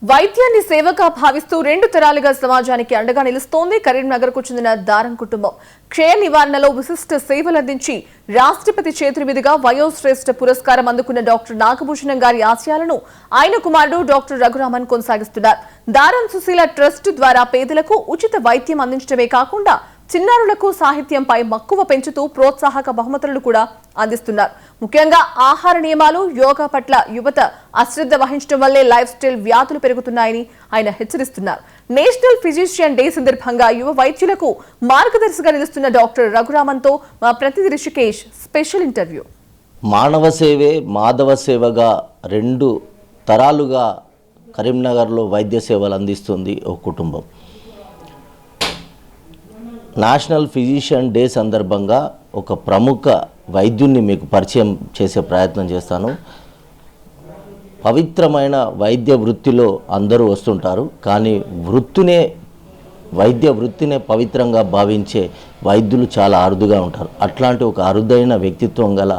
వైద్యాన్ని సేవగా భావిస్తూ 2 తరాలుగా సమాజానికి అండగా నిలుస్తోంది కరీంనగర్కు చెందిన దారం కుటుంబం. క్షయ నివారణలో విశిష్ట సేవలందించి రాష్ట్రపతి చేతుల మీదుగా వయోశ్రేష్ఠ పురస్కారం అందుకున్న డాక్టర్ నాగభూషణం గారి ఆశయాలను ఆయన కుమారుడు డాక్టర్ రఘురామన్ కొనసాగిస్తున్నారు. దారం సుశీల ట్రస్ట్ ద్వారా పేదలకు ఉచిత వైద్యం అందించడమే కాకుండా చిన్నారులకు సాహిత్యంపై మక్కువ పెంచుతూ ప్రోత్సాహక బహుమతులను కూడా అందిస్తున్నారు. ముఖ్యంగా ఆహార నియమాలు, యోగా పట్ల యువత అశ్రద్ధ వహించడం వల్లే లైఫ్ స్టైల్ వ్యాధులు పెరుగుతున్నాయని ఆయన హెచ్చరిస్తున్నారు. నేషనల్ ఫిజిషియన్ డే సందర్భంగా యువ వైద్యులకు మార్గదర్శిగా నిలుస్తున్న డాక్టర్ రఘురామన్తో మా ప్రతినిధి రిషికేష్ స్పెషల్ ఇంటర్వ్యూ. మానవ సేవే మాధవ సేవగా 2 తరాలుగా కరీంనగర్లో వైద్య సేవలు అందిస్తుంది ఒక కుటుంబం. నేషనల్ ఫిజిషియన్ డే సందర్భంగా ఒక ప్రముఖ వైద్యున్ని మీకు పరిచయం చేసే ప్రయత్నం చేస్తాను. పవిత్రమైన వైద్య వృత్తిలో అందరూ వస్తుంటారు, కానీ వైద్య వృత్తినే పవిత్రంగా భావించే వైద్యులు చాలా అరుదుగా ఉంటారు. అట్లాంటి ఒక అరుదైన వ్యక్తిత్వం గల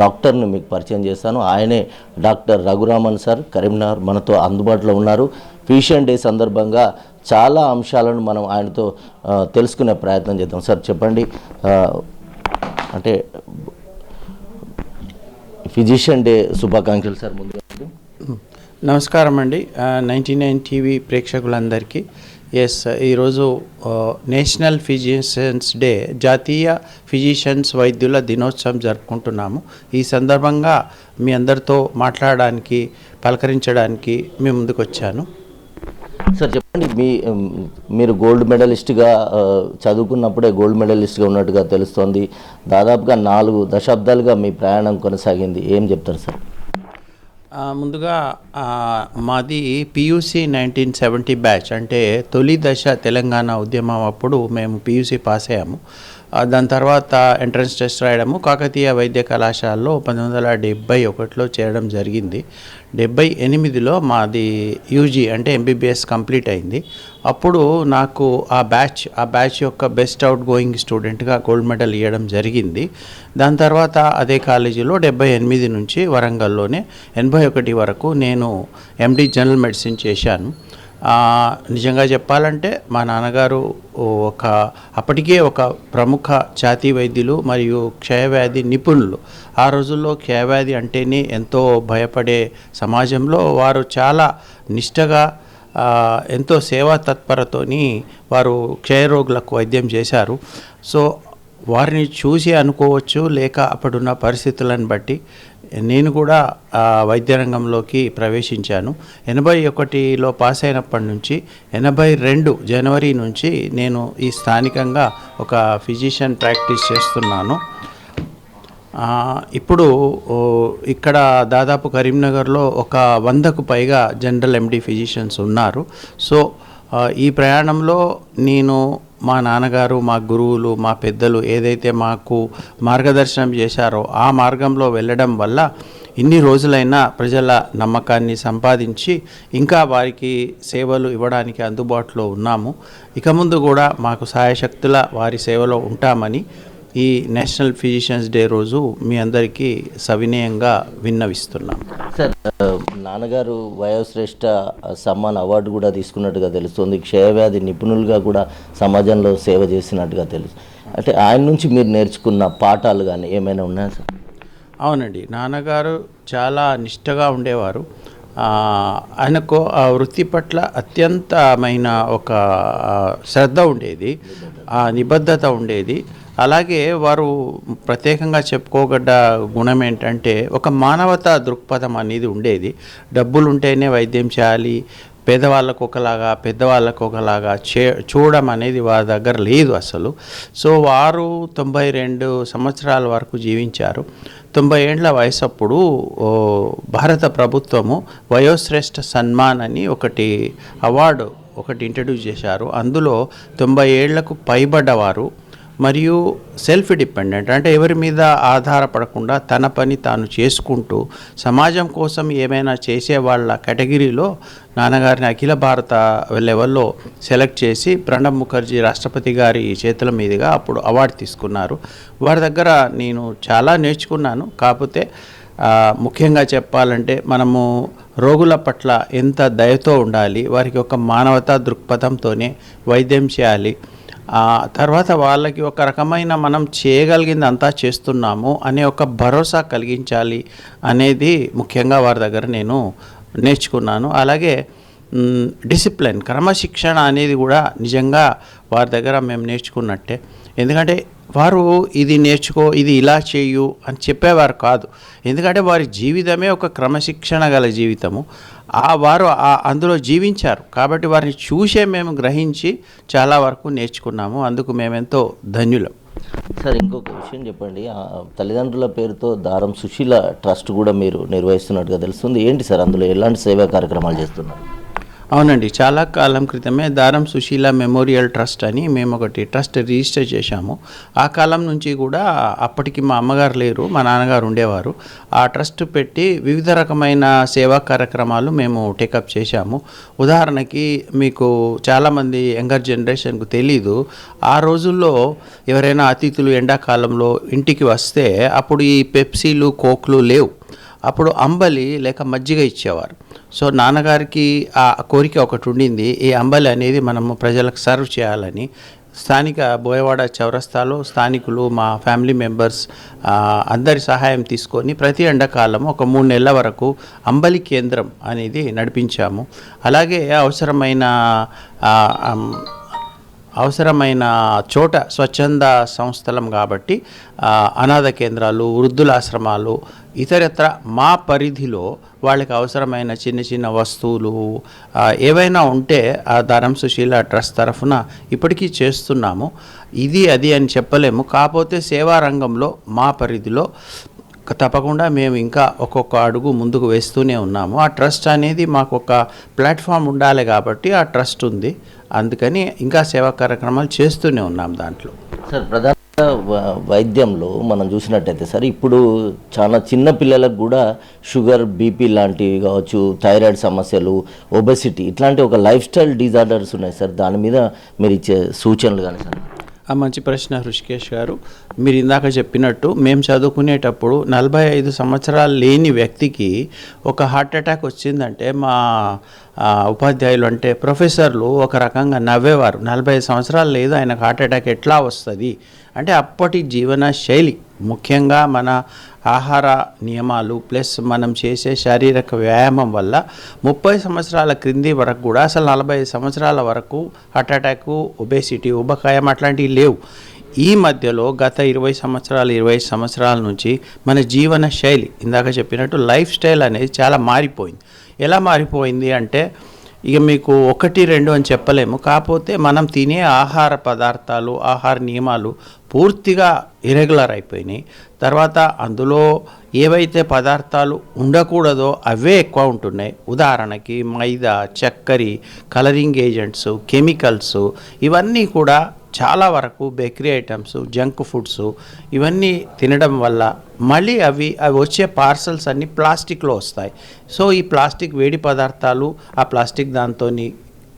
డాక్టర్ని మీకు పరిచయం చేస్తాను. ఆయనే డాక్టర్ రఘురామన్ సార్. కరీంనగర్ మనతో అందుబాటులో ఉన్నారు. ఫిజిషియన్ డే సందర్భంగా చాలా అంశాలను మనం ఆయనతో తెలుసుకునే ప్రయత్నం చేద్దాం. సార్ చెప్పండి, అంటే ఫిజిషియన్ డే శుభాకాంక్షలు సార్. ముందుగా నమస్కారం అండి 99 టీవీ ప్రేక్షకులందరికీ. ఈరోజు నేషనల్ ఫిజిషియన్స్ డే, జాతీయ ఫిజిషియన్స్ వైద్యుల దినోత్సవం జరుపుకుంటున్నాము. ఈ సందర్భంగా మీ అందరితో మాట్లాడడానికి, పలకరించడానికి మీ ముందుకు వచ్చాను. సార్ చెప్పండి, మీరు గోల్డ్ మెడలిస్ట్గా చదువుకున్నప్పుడే గోల్డ్ మెడలిస్ట్గా ఉన్నట్టుగా తెలుస్తోంది. దాదాపుగా 4 దశాబ్దాలుగా మీ ప్రయాణం కొనసాగింది. ఏం చెప్తారు సార్? ముందుగా మాది పియూసీ 1970 బ్యాచ్, అంటే తొలి దశ తెలంగాణ ఉద్యమం అప్పుడు మేము పియూసీ పాస్ అయ్యాము. దాని తర్వాత ఎంట్రన్స్ టెస్ట్ రాయడము కాకతీయ వైద్య కళాశాలలో 1971లో చేరడం జరిగింది. 78లో మాది యూజీ అంటే ఎంబీబీఎస్ కంప్లీట్ అయింది. అప్పుడు నాకు ఆ బ్యాచ్ యొక్క బెస్ట్ అవుట్ గోయింగ్ స్టూడెంట్గా గోల్డ్ మెడల్ ఇవ్వడం జరిగింది. దాని తర్వాత అదే కాలేజీలో 78 నుంచి వరంగల్లోనే 81 వరకు నేను ఎండి జనరల్ మెడిసిన్ చేశాను. నిజంగా చెప్పాలంటే మా నాన్నగారు అప్పటికే ఒక ప్రముఖ ఛాతీ వైద్యులు మరియు క్షయవ్యాధి నిపుణులు. ఆ రోజుల్లో క్షయవ్యాధి అంటేనే ఎంతో భయపడే సమాజంలో వారు చాలా నిష్టగా, ఎంతో సేవా తత్పరతోని వారు క్షయరోగులకు వైద్యం చేశారు. సో వారిని చూసి అనుకోవచ్చు, లేక అప్పుడున్న పరిస్థితులను బట్టి నేను కూడా వైద్య రంగంలోకి ప్రవేశించాను. 81లో పాస్ అయినప్పటి నుంచి 82 జనవరి నుంచి నేను ఈ స్థానికంగా ఒక ఫిజిషియన్ ప్రాక్టీస్ చేస్తున్నాను. ఇప్పుడు ఇక్కడ దాదాపు కరీంనగర్లో ఒక 100కు పైగా జనరల్ ఎండి ఫిజిషియన్స్ ఉన్నారు. సో ఈ ప్రయాణంలో నేను, మా నాన్నగారు, మా గురువులు, మా పెద్దలు ఏదైతే మాకు మార్గదర్శనం చేశారో ఆ మార్గంలో వెళ్ళడం వల్ల ఇన్ని రోజులైనా ప్రజల నమ్మకాన్ని సంపాదించి ఇంకా వారికి సేవలు ఇవ్వడానికి అందుబాటులో ఉన్నాము. ఇక ముందు కూడా మాకు సాయశక్తుల వారి సేవలో ఉంటామని ఈ నేషనల్ ఫిజిషియన్స్ డే రోజు మీ అందరికీ సవినయంగా విన్నవిస్తున్నాం. సార్, నాన్నగారు వయోశ్రేష్ఠ సమ్మాన్ అవార్డు కూడా తీసుకున్నట్టుగా తెలుస్తుంది. క్షయవ్యాధి నిపుణులుగా కూడా సమాజంలో సేవ చేసినట్టుగా తెలుసు. అంటే ఆయన నుంచి మీరు నేర్చుకున్న పాఠాలు కానీ ఏమైనా ఉన్నాయా సార్? అవునండి, నాన్నగారు చాలా నిష్టగా ఉండేవారు. ఆయనకు ఆ వృత్తి పట్ల అత్యంతమైన ఒక శ్రద్ధ ఉండేది, ఆ నిబద్ధత ఉండేది. అలాగే వారు ప్రత్యేకంగా చెప్పుకోగడ్డ గుణం ఏంటంటే ఒక మానవతా దృక్పథం అనేది ఉండేది. డబ్బులు ఉంటేనే వైద్యం చేయాలి, పేదవాళ్ళకు ఒకలాగా పెద్దవాళ్ళకు ఒకలాగా చూడడం అనేది వారి దగ్గర లేదు అసలు. సో వారు 92 సంవత్సరాల వరకు జీవించారు. 90 ఏండ్ల వయసు అప్పుడు భారత ప్రభుత్వము వయోశ్రేష్ఠ సన్మాన్ అని అవార్డు ఇంట్రడ్యూస్ చేశారు. అందులో 90 ఏళ్లకు పైబడ్డవారు మరియు సెల్ఫ్ డిపెండెంట్, అంటే ఎవరి మీద ఆధారపడకుండా తన పని తాను చేసుకుంటూ సమాజం కోసం ఏమైనా చేసే వాళ్ళ కేటగిరీలో నాన్నగారిని అఖిల భారత లెవెల్లో సెలెక్ట్ చేసి ప్రణబ్ ముఖర్జీ రాష్ట్రపతి గారి చేతుల మీదుగా అప్పుడు అవార్డు తీసుకున్నారు. వారి దగ్గర నేను చాలా నేర్చుకున్నాను. కాకపోతే ముఖ్యంగా చెప్పాలంటే మనము రోగుల పట్ల ఎంత దయతో ఉండాలి, వారికి ఒక మానవతా దృక్పథంతోనే వైద్యం చేయాలి, తర్వాత వాళ్ళకి ఒక రకమైన మనం చేయగలిగింది అంతా చేస్తున్నాము అనే ఒక భరోసా కలిగించాలి అనేది ముఖ్యంగా వారి దగ్గర నేను నేర్చుకున్నాను. అలాగే డిసిప్లిన్, క్రమశిక్షణ అనేది కూడా నిజంగా వారి దగ్గర మేము నేర్చుకున్నట్టే. ఎందుకంటే వారు ఇది నేర్చుకో, ఇది ఇలా చేయు అని చెప్పేవారు కాదు. ఎందుకంటే వారి జీవితమే ఒక క్రమశిక్షణ గల జీవితము. వారు అందులో జీవించారు కాబట్టి వారిని చూసే మేము గ్రహించి చాలా వరకు నేర్చుకున్నాము. అందుకు మేమెంతో ధన్యులం. సార్, ఇంకొక విషయం చెప్పండి. తల్లిదండ్రుల పేరుతో దారం సుశీల ట్రస్ట్ కూడా మీరు నిర్వహిస్తున్నట్టుగా తెలుస్తుంది. ఏంటి సార్, అందులో ఎలాంటి సేవా కార్యక్రమాలు చేస్తున్నారు? అవునండి, చాలా కాలం క్రితమే దారం సుశీల మెమోరియల్ ట్రస్ట్ అని మేము ఒకటి ట్రస్ట్ రిజిస్టర్ చేశాము. ఆ కాలం నుంచి కూడా, అప్పటికి మా అమ్మగారు లేరు, మా నాన్నగారు ఉండేవారు. ఆ ట్రస్ట్ పెట్టి వివిధ రకమైన సేవా కార్యక్రమాలు మేము టేకప్ చేశాము. ఉదాహరణకి మీకు చాలామంది యంగర్ జనరేషన్కు తెలీదు, ఆ రోజుల్లో ఎవరైనా అతిథులు ఎండాకాలంలో ఇంటికి వస్తే అప్పుడు ఈ పెప్సీలు, కోక్లు లేవు. అప్పుడు అంబలి లేక మజ్జిగ ఇచ్చేవారు. సో నాన్నగారికి ఆ కోరిక ఒకటి ఉండింది, ఈ అంబలి అనేది మనము ప్రజలకు సర్వ్ చేయాలని. స్థానిక బోయవాడ చౌరస్తాలో స్థానికులు, మా ఫ్యామిలీ మెంబర్స్ అందరి సహాయం తీసుకొని ప్రతి ఎండాకాలం ఒక 3 నెలల వరకు అంబలి కేంద్రం అనేది నడిపించాము. అలాగే అవసరమైన చోట స్వచ్ఛంద సంస్థలం కాబట్టి అనాథ కేంద్రాలు, వృద్ధులాశ్రమాలు, ఇతరత్ర మా పరిధిలో వాళ్ళకి అవసరమైన చిన్న చిన్న వస్తువులు ఏవైనా ఉంటే ఆ దారం సుశీల ట్రస్ట్ తరఫున ఇప్పటికీ చేస్తున్నాము. ఇది అది అని చెప్పలేము. కాకపోతే సేవా రంగంలో మా పరిధిలో తప్పకుండా మేము ఇంకా ఒక్కొక్క అడుగు ముందుకు వేస్తూనే ఉన్నాము. ఆ ట్రస్ట్ అనేది మాకు ఒక ప్లాట్ఫామ్ ఉండాలి కాబట్టి ఆ ట్రస్ట్ ఉంది. అందుకని ఇంకా సేవా కార్యక్రమాలు చేస్తూనే ఉన్నాం దాంట్లో. సార్, ప్రధాన వైద్యంలో మనం చూసినట్టయితే సార్, ఇప్పుడు చాలా చిన్న పిల్లలకు కూడా షుగర్, బీపీ లాంటివి కావచ్చు, థైరాయిడ్ సమస్యలు, ఒబెసిటీ ఇట్లాంటి ఒక లైఫ్ స్టైల్ డిజార్డర్స్ ఉన్నాయి సార్. దాని మీద మీరు ఇచ్చే సూచనలు కానీ సార్? మంచి ప్రశ్న హృషికేష్ గారు. మీరు ఇందాక చెప్పినట్టు మేము చదువుకునేటప్పుడు 45 సంవత్సరాలు లేని వ్యక్తికి ఒక హార్ట్ అటాక్ వచ్చిందంటే మా ఉపాధ్యాయులు అంటే ప్రొఫెసర్లు ఒక రకంగా నవ్వేవారు. 45 సంవత్సరాలు లేదు, ఆయనకు హార్ట్ అటాక్ ఎట్లా వస్తుంది అంటే అప్పటి జీవన శైలి, ముఖ్యంగా మన ఆహార నియమాలు ప్లస్ మనం చేసే శారీరక వ్యాయామం వల్ల 30 సంవత్సరాల క్రింది వరకు కూడా, అసలు 40 సంవత్సరాల వరకు హార్ట్ అటాక్, ఒబేసిటీ, ఉబకాయం అట్లాంటివి లేవు. ఈ మధ్యలో గత 25 సంవత్సరాల నుంచి మన జీవన శైలి, ఇందాక చెప్పినట్టు లైఫ్ స్టైల్ అనేది చాలా మారిపోయింది. ఎలా మారిపోయింది అంటే ఇక మీకు 1, 2 అని చెప్పలేము. కాకపోతే మనం తినే ఆహార పదార్థాలు, ఆహార నియమాలు పూర్తిగా ఇరెగ్యులర్ అయిపోయినాయి. తర్వాత అందులో ఏవైతే పదార్థాలు ఉండకూడదో అవే ఎక్కువ ఉంటున్నాయి. ఉదాహరణకి మైదా, చక్కెర, కలరింగ్ ఏజెంట్స్, కెమికల్స్, ఇవన్నీ కూడా చాలా వరకు బేకరీ ఐటమ్స్, జంక్ ఫుడ్స్ ఇవన్నీ తినడం వల్ల మళ్ళీ అవి వచ్చే పార్సల్స్ అన్నీ ప్లాస్టిక్లో వస్తాయి. సో ఈ ప్లాస్టిక్ వేడి పదార్థాలు ఆ ప్లాస్టిక్ దాంతో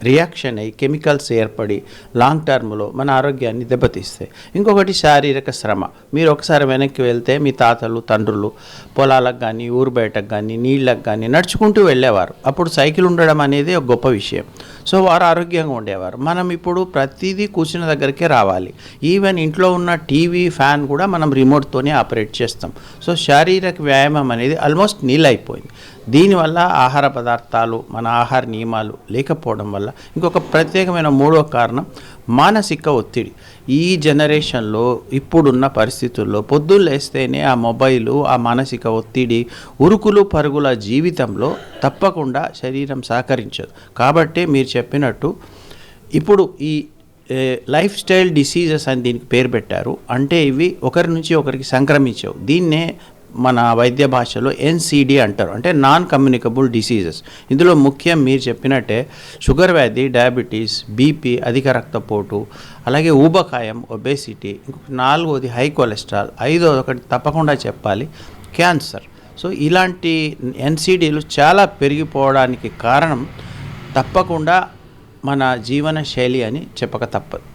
రియాక్షన్ అయ్యి కెమికల్స్ ఏర్పడి లాంగ్ టర్మ్లో మన ఆరోగ్యాన్ని దెబ్బతీస్తాయి. ఇంకొకటి శారీరక శ్రమ. మీరు ఒకసారి వెనక్కి వెళ్తే మీ తాతలు, తండ్రులు పొలాలకు కానీ, ఊరు బయటకు కానీ, నీళ్ళకు కానీ నడుచుకుంటూ వెళ్ళేవారు. అప్పుడు సైకిల్ ఉండడం అనేది ఒక గొప్ప విషయం. సో వారు ఆరోగ్యంగా ఉండేవారు. మనం ఇప్పుడు ప్రతిదీ కూర్చున్న దగ్గరికే రావాలి. ఈవెన్ ఇంట్లో ఉన్న టీవీ, ఫ్యాన్ కూడా మనం రిమోట్తోనే ఆపరేట్ చేస్తాం. సో శారీరక వ్యాయామం అనేది ఆల్మోస్ట్ నీళ్ళైపోయింది. దీనివల్ల ఆహార పదార్థాలు, మన ఆహార నియమాలు లేకపోవడం వల్ల ఇంకొక ప్రత్యేకమైన 3వ కారణం మానసిక ఒత్తిడి. ఈ జనరేషన్లో ఇప్పుడున్న పరిస్థితుల్లో పొద్దున్న లేస్తేనే ఆ మొబైలు, ఆ మానసిక ఒత్తిడి, ఉరుకులు పరుగుల జీవితంలో తప్పకుండా శరీరం సహకరించదు. కాబట్టి మీరు చెప్పినట్టు ఇప్పుడు ఈ లైఫ్ స్టైల్ డిసీజెస్ అని దీనికి పేరు పెట్టారు. అంటే ఇవి ఒకరి నుంచి ఒకరికి సంక్రమించవు. దీన్నే మన వైద్య భాషలో NCD అంటారు, అంటే నాన్ కమ్యూనికబుల్ డిసీజెస్. ఇందులో ముఖ్యం మీరు చెప్పినట్టే షుగర్ వ్యాధి, డయాబెటీస్, బీపీ, అధిక రక్తపోటు, అలాగే ఊబకాయం, ఒబేసిటీ, ఇంకొక 4వది హై కొలెస్ట్రాల్, 5వది ఒకటి తప్పకుండా చెప్పాలి, క్యాన్సర్. సో ఇలాంటి NCDలు చాలా పెరిగిపోవడానికి కారణం తప్పకుండా మన జీవన శైలి అని చెప్పక తప్పదు.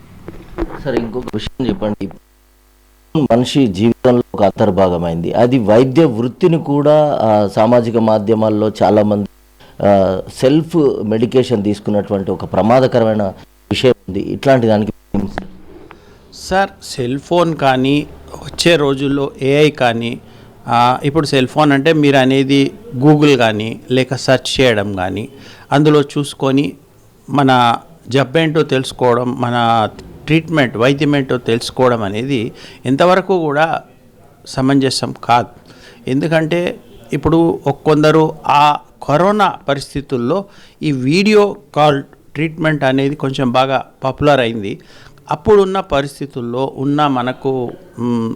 సరే, ఇంకొక విషయం చెప్పండి. మనిషి జీవితంలో ఒక అంతర్భాగమైంది. అది వైద్య వృత్తిని కూడా సామాజిక మాధ్యమాల్లో చాలామంది సెల్ఫ్ మెడికేషన్ తీసుకున్నటువంటి ఒక ప్రమాదకరమైన విషయం ఉంది. ఇట్లాంటి దానికి సార్ సెల్ ఫోన్ కానీ వచ్చే రోజుల్లో ఏఐ కానీ ఇప్పుడు సెల్ ఫోన్ అంటే మీరు అనేది గూగుల్ కానీ లేక సెర్చ్ చేయడం కానీ అందులో చూసుకొని మన జబ్బేంటో తెలుసుకోవడం, మన ట్రీట్మెంట్ వైద్యం ఏంటో తెలుసుకోవడం అనేది ఎంతవరకు కూడా సమంజసం కాదు. ఎందుకంటే ఇప్పుడు కొందరు ఆ కరోనా పరిస్థితుల్లో ఈ వీడియో కాల్ ట్రీట్మెంట్ అనేది కొంచెం బాగా పాపులర్ అయింది. అప్పుడున్న పరిస్థితుల్లో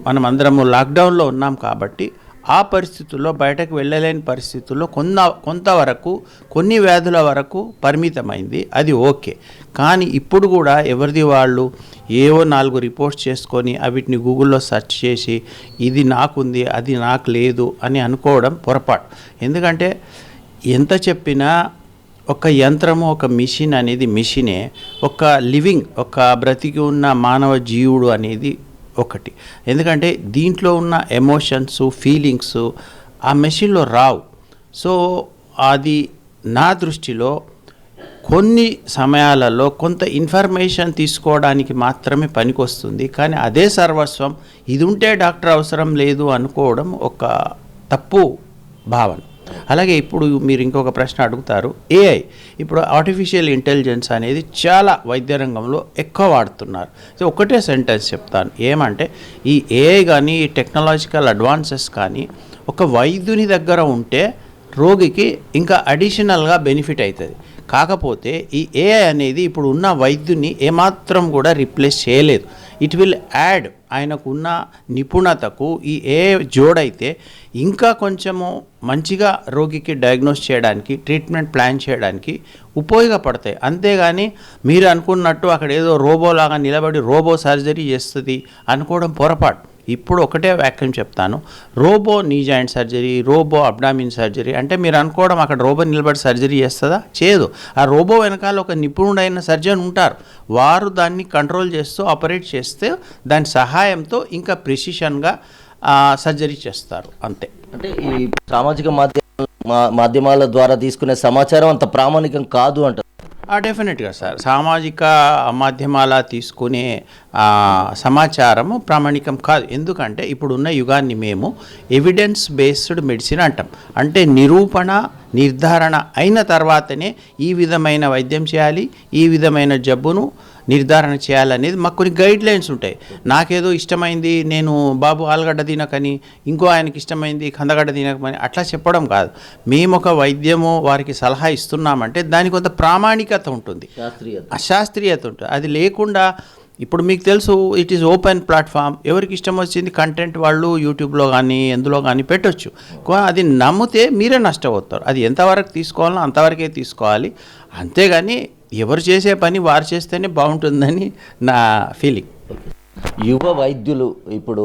మనమందరము లాక్డౌన్లో ఉన్నాం కాబట్టి ఆ పరిస్థితుల్లో బయటకు వెళ్ళలేని పరిస్థితుల్లో కొంతవరకు కొన్ని వ్యాధుల వరకు పరిమితమైంది, అది ఓకే. కానీ ఇప్పుడు కూడా ఎవరిది వాళ్ళు ఏవో 4 రిపోర్ట్స్ చేసుకొని వీటిని గూగుల్లో సెర్చ్ చేసి ఇది నాకుంది అది నాకు లేదు అని అనుకోవడం పొరపాటు. ఎందుకంటే ఎంత చెప్పినా ఒక యంత్రము, ఒక మిషన్ అనేది మిషనే, ఒక లివింగ్, ఒక బ్రతికి ఉన్న మానవ జీవుడు అనేది ఒకటి. ఎందుకంటే దీంట్లో ఉన్న ఎమోషన్స్, ఫీలింగ్స్ ఆ మెషిన్లో రావు. సో అది నా దృష్టిలో కొన్ని సమయాలలో కొంత ఇన్ఫర్మేషన్ తీసుకోవడానికి మాత్రమే పనికొస్తుంది. కానీ అదే సర్వస్వం, ఇది ఉంటే డాక్టర్ అవసరం లేదు అనుకోవడం ఒక తప్పు భావన. అలాగే ఇప్పుడు మీరు ఇంకొక ప్రశ్న అడుగుతారు, ఏఐ. ఇప్పుడు ఆర్టిఫిషియల్ ఇంటెలిజెన్స్ అనేది చాలా వైద్య రంగంలో ఎక్కువ వాడుతున్నారు. సో ఒకటే సెంటెన్స్ చెప్తాను, ఏమంటే ఈ ఏఐ కానీ ఈ టెక్నాలజికల్ అడ్వాన్సెస్ కానీ ఒక వైద్యుని దగ్గర ఉంటే రోగికి ఇంకా అడిషనల్గా బెనిఫిట్ అవుతుంది. కాకపోతే ఈ ఏఐ అనేది ఇప్పుడు ఉన్న వైద్యుని ఏమాత్రం కూడా రీప్లేస్ చేయలేదు. ఇట్ విల్ యాడ్ ఆయనకున్న నిపుణతకు ఈ ఏఐ జోడైతే ఇంకా కొంచెము మంచిగా రోగికి డయాగ్నోస్ చేయడానికి, ట్రీట్మెంట్ ప్లాన్ చేయడానికి ఉపయోగపడతాయి. అంతేగాని మీరు అనుకున్నట్టు అక్కడ ఏదో రోబోలాగా నిలబడి రోబో సర్జరీ చేస్తుంది అనుకోవడం పొరపాటు. ఇప్పుడు ఒకటే వాక్యం చెప్తాను, robo knee joint surgery, robo abdomen surgery అంటే మీరు అనుకోవడం అక్కడ రోబో నిలబడి సర్జరీ చేస్తుందా? చేయదు. ఆ రోబో వెనకాల ఒక నిపుణుడైన సర్జన్ ఉంటారు, వారు దాన్ని కంట్రోల్ చేస్తూ ఆపరేట్ చేస్తే దాని సహాయంతో ఇంకా ప్రిసిషన్గా సర్జరీ చేస్తారు, అంతే. అంటే ఈ సామాజిక మాధ్యమాల ద్వారా తీసుకునే సమాచారం అంత ప్రామాణికం కాదు అంటారు. డెఫినెట్గా సార్, సామాజిక మాధ్యమాల తీసుకునే సమాచారము ప్రామాణికం కాదు. ఎందుకంటే ఇప్పుడున్న యుగాన్ని మేము ఎవిడెన్స్ బేస్డ్ మెడిసిన్ అంటాం. అంటే నిరూపణ, నిర్ధారణ అయిన తర్వాతనే ఈ విధమైన వైద్యం చేయాలి, ఈ విధమైన జబ్బును నిర్ధారణ చేయాలనేది మాకు కొన్ని గైడ్ లైన్స్ ఉంటాయి. నాకేదో ఇష్టమైంది, నేను బాబు ఆలుగడ్డ తినకని, ఇంకో ఆయనకి ఇష్టమైంది కందగడ్డ తినకమని అట్లా చెప్పడం కాదు. మేము ఒక వైద్యము వారికి సలహా ఇస్తున్నామంటే దానికి కొంత ప్రామాణికత ఉంటుంది, శాస్త్రీయత ఉంటుంది. అది లేకుండా ఇప్పుడు మీకు తెలుసు, ఇట్ ఈస్ ఓపెన్ ప్లాట్ఫామ్, ఎవరికి ఇష్టం వచ్చింది కంటెంట్ వాళ్ళు యూట్యూబ్లో కానీ ఎందులో కానీ పెట్టొచ్చు. అది నమ్మితే మీరే నష్టపోతారు. అది ఎంతవరకు తీసుకోవాలో అంతవరకే తీసుకోవాలి, అంతేగాని ఎవరు చేసే పని వారు చేస్తేనే బాగుంటుందని నా ఫీలింగ్. యువ వైద్యులు ఇప్పుడు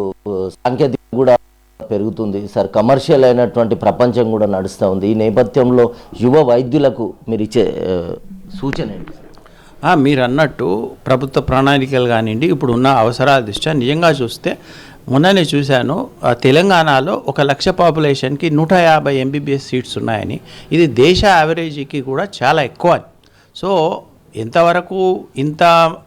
సాంకేతికత కూడా పెరుగుతుంది సార్, కమర్షియల్ అయినటువంటి ప్రపంచం కూడా నడుస్తూ ఉంది. ఈ నేపథ్యంలో యువ వైద్యులకు మీరు ఇచ్చే సూచన ఏంటి? మీరు అన్నట్టు ప్రభుత్వ ప్రణాళికలు కానివ్వండి, ఇప్పుడు ఉన్న అవసరాల దృష్ట్యా నిజంగా చూస్తే మొన్ననే చూశాను, తెలంగాణలో 1,00,000 పాపులేషన్కి 150 MBBS సీట్స్ ఉన్నాయని. ఇది దేశ యావరేజ్కి కూడా చాలా ఎక్కువ. సో ఎంతవరకు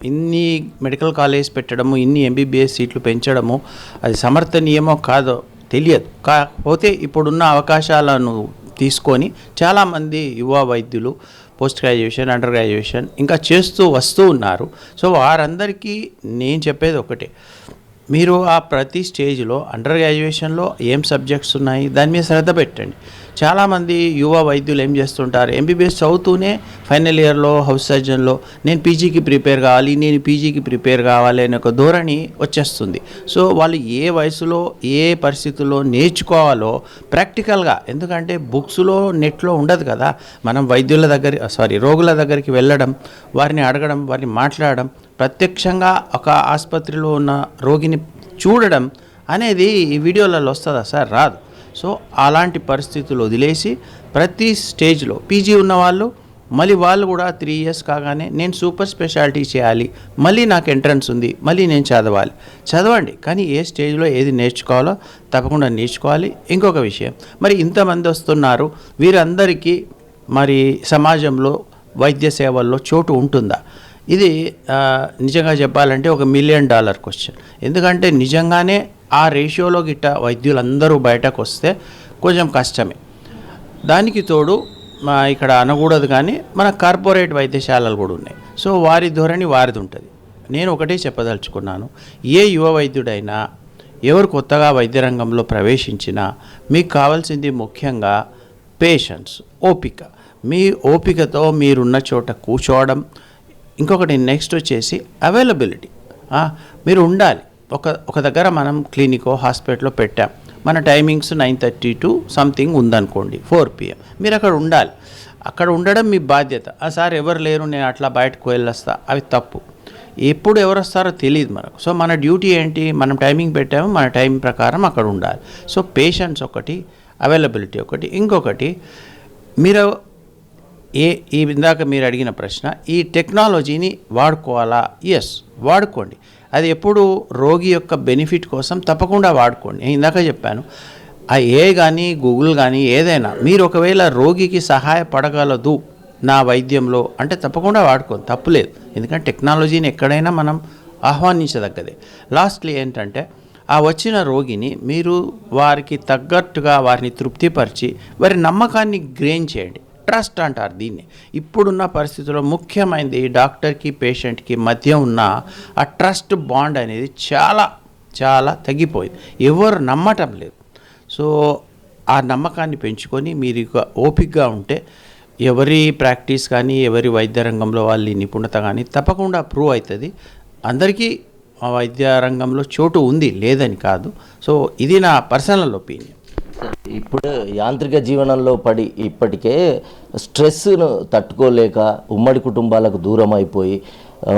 ఇన్ని మెడికల్ కాలేజ్ పెట్టడము, ఇన్ని MBBS సీట్లు పెంచడము అది సమర్థనీయమో కాదో తెలియదు. కాకపోతే ఇప్పుడున్న అవకాశాలను తీసుకొని చాలామంది యువ వైద్యులు పోస్ట్ గ్రాడ్యుయేషన్, అండర్ గ్రాడ్యుయేషన్ ఇంకా వస్తూ ఉన్నారు. సో వారందరికీ నేను చెప్పేది ఒకటే, మీరు ఆ ప్రతి స్టేజ్లో అండర్ గ్రాడ్యుయేషన్లో ఏం సబ్జెక్ట్స్ ఉన్నాయి దాని మీద శ్రద్ధ పెట్టండి. చాలామంది యువ వైద్యులు ఏం చేస్తుంటారు, MBBS చదువుతూనే ఫైనల్ ఇయర్లో హౌస్ సర్జన్లో నేను పీజీకి ప్రిపేర్ కావాలి అనే ఒక ధోరణి వచ్చేస్తుంది. సో వాళ్ళు ఏ వయసులో ఏ పరిస్థితుల్లో నేర్చుకోవాలో ప్రాక్టికల్గా, ఎందుకంటే బుక్స్లో నెట్లో ఉండదు కదా, మనం రోగుల దగ్గరికి వెళ్ళడం, వారిని అడగడం, వారిని మాట్లాడడం, ప్రత్యక్షంగా ఒక ఆసుపత్రిలో ఉన్న రోగిని చూడడం అనేది ఈ వీడియోలలో వస్తుందా సార్? రాదు. సో అలాంటి పరిస్థితులు వదిలేసి ప్రతి స్టేజ్లో పీజీ ఉన్నవాళ్ళు మళ్ళీ వాళ్ళు కూడా 3 years కాగానే నేను సూపర్ స్పెషాలిటీ చేయాలి, మళ్ళీ నాకు ఎంట్రన్స్ ఉంది, మళ్ళీ నేను చదవండి. కానీ ఏ స్టేజ్లో ఏది నేర్చుకోవాలో తప్పకుండా నేర్చుకోవాలి. ఇంకొక విషయం, మరి ఇంతమంది వస్తున్నారు, వీరందరికీ మరి సమాజంలో వైద్య సేవల్లో చోటు ఉంటుందా? ఇది నిజంగా చెప్పాలంటే ఒక $1 మిలియన్ క్వశ్చన్. ఎందుకంటే నిజంగానే ఆ రేషియోలో గిట్ట వైద్యులందరూ బయటకు వస్తే కొంచెం కష్టమే. దానికి తోడు ఇక్కడ అనకూడదు కానీ మన కార్పొరేట్ వైద్యశాలలు కూడా ఉన్నాయి. సో వారి ధోరణి వారిది ఉంటుంది. నేను ఒకటే చెప్పదలుచుకున్నాను, ఏ యువ వైద్యుడైనా ఎవరు కొత్తగా వైద్య రంగంలో ప్రవేశించినా మీకు కావాల్సింది ముఖ్యంగా పేషెన్స్, ఓపిక. మీ ఓపికతో మీరున్న చోట కూర్చోవడం. ఇంకొకటి నెక్స్ట్ వచ్చేసి అవైలబిలిటీ. మీరు ఉండాలి. ఒక దగ్గర మనం క్లినికో హాస్పిటల్లో పెట్టాం, మన టైమింగ్స్ 9:30 to సంథింగ్ ఉందనుకోండి, 4 PM. మీరు అక్కడ ఉండాలి. అక్కడ ఉండడం మీ బాధ్యత. సార్ ఎవరు లేరు, నేను అట్లా బయటకు వెళ్ళొస్తా, అవి తప్పు. ఎప్పుడు ఎవరు వస్తారో తెలియదు మనకు. సో మన డ్యూటీ ఏంటి, మనం టైమింగ్ పెట్టాము, మన టైం ప్రకారం అక్కడ ఉండాలి. సో పేషెన్స్ ఒకటి, అవైలబిలిటీ ఒకటి. ఇంకొకటి, మీరు ఈ ఇందాక మీరు అడిగిన ప్రశ్న, ఈ టెక్నాలజీని వాడుకోవాలా? ఎస్, వాడుకోండి. అది ఎప్పుడు రోగి యొక్క బెనిఫిట్ కోసం తప్పకుండా వాడుకోండి. నేను ఇందాక చెప్పాను, ఆ కానీ గూగుల్ కానీ ఏదైనా మీరు ఒకవేళ రోగికి సహాయపడగలదు నా వైద్యంలో అంటే తప్పకుండా వాడుకోండి, తప్పులేదు. ఎందుకంటే టెక్నాలజీని ఎక్కడైనా మనం ఆహ్వానించదగ్గదే. లాస్ట్లీ ఏంటంటే ఆ వచ్చిన రోగిని మీరు వారికి తగ్గట్టుగా వారిని తృప్తిపరిచి వారి నమ్మకాన్ని గెయిన్ చేయండి. ట్రస్ట్ అంటారు దీన్ని. ఇప్పుడున్న పరిస్థితుల్లో ముఖ్యమైనది డాక్టర్కి పేషెంట్కి మధ్య ఉన్న ఆ ట్రస్ట్ బాండ్ అనేది చాలా చాలా తగ్గిపోయింది. ఎవరు నమ్మటం లేదు. సో ఆ నమ్మకాన్ని పెంచుకొని మీరు ఇక ఓపికగా ఉంటే ఎవరి ప్రాక్టీస్ కానీ ఎవరి వైద్య రంగంలో వాళ్ళ నిపుణత కానీ తప్పకుండా ప్రూవ్ అవుతుంది. అందరికీ వైద్య రంగంలో చోటు ఉంది, లేదని కాదు. సో ఇది నా పర్సనల్ ఒపీనియన్. ఇప్పుడు యాంత్రిక జీవనంలో పడి ఇప్పటికే స్ట్రెస్ను తట్టుకోలేక ఉమ్మడి కుటుంబాలకు దూరం అయిపోయి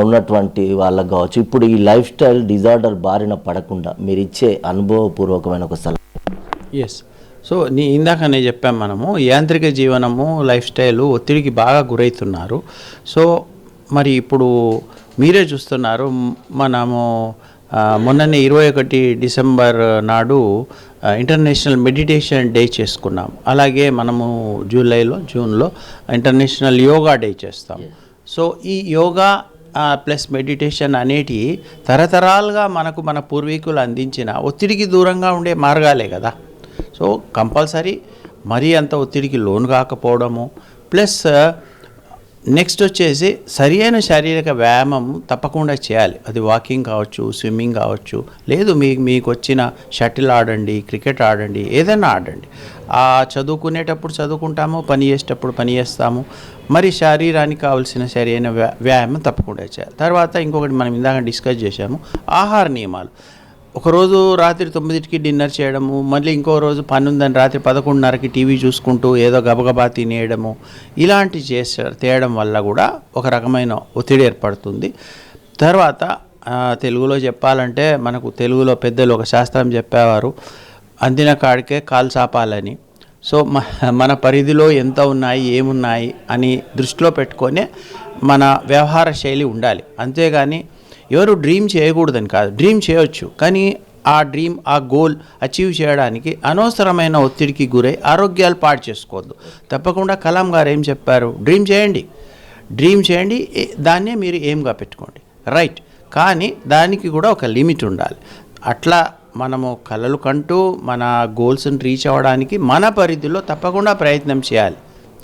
ఉన్నటువంటి వాళ్ళకు కావచ్చు, ఇప్పుడు ఈ లైఫ్ స్టైల్ డిజార్డర్ బారిన పడకుండా మీరు ఇచ్చే అనుభవపూర్వకమైన ఒక సలహా. ఎస్. సో ఇందాక నేను చెప్పాము, మనము యాంత్రిక జీవనము లైఫ్ స్టైలు ఒత్తిడికి బాగా గురవుతున్నారు. సో మరి ఇప్పుడు మీరే చూస్తున్నారు, మనము మొన్ననే 21 డిసెంబర్ నాడు ఇంటర్నేషనల్ మెడిటేషన్ డే చేసుకున్నాం. అలాగే మనము జూన్లో ఇంటర్నేషనల్ యోగా డే చేస్తాం. సో ఈ యోగా ప్లస్ మెడిటేషన్ అనేటి తరతరాలుగా మనకు మన పూర్వీకులు అందించిన ఒత్తిడికి దూరంగా ఉండే మార్గాలే కదా. సో కంపల్సరీ మరీ అంత ఒత్తిడికి లోను కాకపోవడము, ప్లస్ నెక్స్ట్ వచ్చేసి సరి అయిన శారీరక వ్యాయామం తప్పకుండా చేయాలి. అది వాకింగ్ కావచ్చు, స్విమ్మింగ్ కావచ్చు, లేదు మీకు వచ్చిన షటిల్ ఆడండి, క్రికెట్ ఆడండి, ఏదైనా ఆడండి. చదువుకునేటప్పుడు చదువుకుంటాము, పని చేసేటప్పుడు పని చేస్తాము. మరి శరీరానికి కావాల్సిన సరి అయిన వ్యాయామం తప్పకుండా చేయాలి. తర్వాత ఇంకొకటి మనం ఇందాక డిస్కస్ చేసాము, ఆహార నియమాలు. ఒకరోజు రాత్రి 9కి డిన్నర్ చేయడము, మళ్ళీ ఇంకో రోజు పని ఉందని రాత్రి 11:30కి టీవీ చూసుకుంటూ ఏదో గబగబా తినేయడము, ఇలాంటి తేయడం వల్ల కూడా ఒక రకమైన ఒత్తిడి ఏర్పడుతుంది. తర్వాత తెలుగులో చెప్పాలంటే మనకు తెలుగులో పెద్దలు ఒక శాస్త్రం చెప్పేవారు, అందిన కాడికే కాలు చాపాలని. సో మన పరిధిలో ఎంత ఉన్నాయి, ఏమున్నాయి అని దృష్టిలో పెట్టుకొని మన వ్యవహార శైలి ఉండాలి. అంతేగాని ఎవరు డ్రీమ్ చేయకూడదని కాదు, డ్రీమ్ చేయవచ్చు, కానీ ఆ గోల్ అచీవ్ చేయడానికి అనవసరమైన ఒత్తిడికి గురై ఆరోగ్యాలు పాడు చేసుకోవద్దు. తప్పకుండా కలాం గారు ఏం చెప్పారు, డ్రీమ్ చేయండి, దాన్నే మీరు ఏమ్గా పెట్టుకోండి, రైట్. కానీ దానికి కూడా ఒక లిమిట్ ఉండాలి. అట్లా మనము కలలు కంటూ మన గోల్స్ని రీచ్ అవ్వడానికి మన పరిధిలో తప్పకుండా ప్రయత్నం చేయాలి.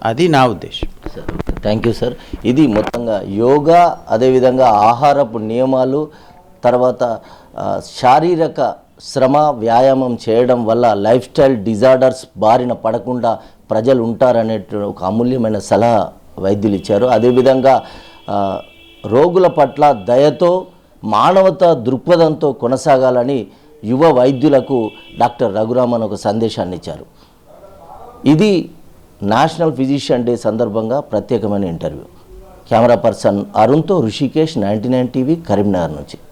అది నా ఉద్దేశం. Thank you sir. ఇది మొత్తంగా యోగా, అదేవిధంగా ఆహారపు నియమాలు, తర్వాత శారీరక శ్రమ వ్యాయామం చేయడం వల్ల లైఫ్ స్టైల్ డిజార్డర్స్ బారిన పడకుండా ప్రజలు ఉంటారనే ఒక అమూల్యమైన సలహా వైద్యులు ఇచ్చారు. అదేవిధంగా రోగుల పట్ల దయతో, మానవతా దృక్పథంతో కొనసాగాలని యువ వైద్యులకు డాక్టర్ రఘురామన్ ఒక సందేశాన్ని ఇచ్చారు. ఇది నేషనల్ ఫిజిషియన్ డే సందర్భంగా ప్రత్యేకమైన ఇంటర్వ్యూ. కెమెరా పర్సన్ అరుణ్తో ఋషికేష్, 99 టీవీ, కరీంనగర్ నుంచి.